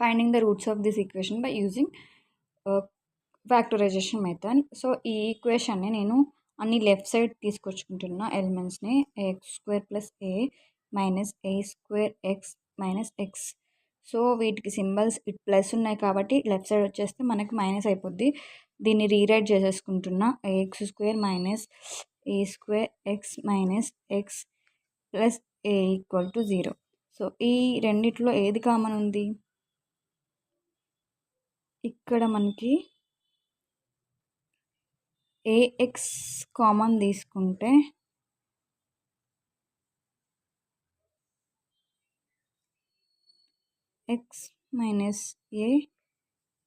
Finding the roots of this equation by using factorisation method. So ఈ ఈక్వేషన్ని నేను అన్ని లెఫ్ట్ సైడ్ తీసుకొచ్చుకుంటున్నా ఎలిమెంట్స్ని. ax² + a minus a²x minus x. So వీటికి సింబల్స్ ప్లస్ ఉన్నాయి కాబట్టి లెఫ్ట్ సైడ్ వచ్చేస్తే మనకి మైనస్ అయిపోద్ది. దీన్ని రీరైట్ చేసేసుకుంటున్నా. ax² minus a²x minus x plus a = 0. So ఈ రెండిట్లో ఏది కామన్ ఉంది? ఇక్కడ మనకి ax కామన్ తీసుకుంటే x మైనస్ a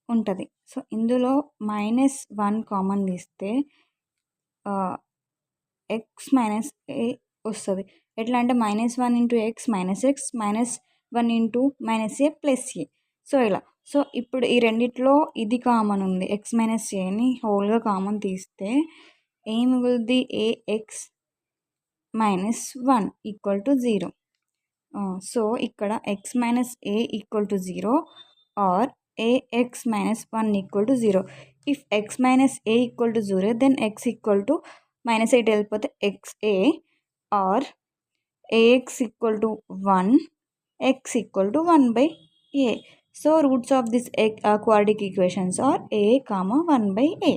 ఉంటుంది. సో ఇందులో -1 కామన్ తీస్తే x మైనస్ a వస్తుంది. ఎట్లా అంటే -1 × x minus x minus 1 × -a plus a. So ఇలా. సో ఇప్పుడు ఈ రెండిట్లో ఇది కామన్ ఉంది. x మైనస్ ఏని హోల్గా కామన్ తీస్తే ఏం మిగులుద్ది? ax minus 1 = 0. సో ఇక్కడ x minus a = 0 or ax minus 1 = 0. If x minus a = 0, then x = -8 వెళ్ళిపోతే xa or ax = 1, x = 1/a. So roots of this quadratic equations are a, 1/a.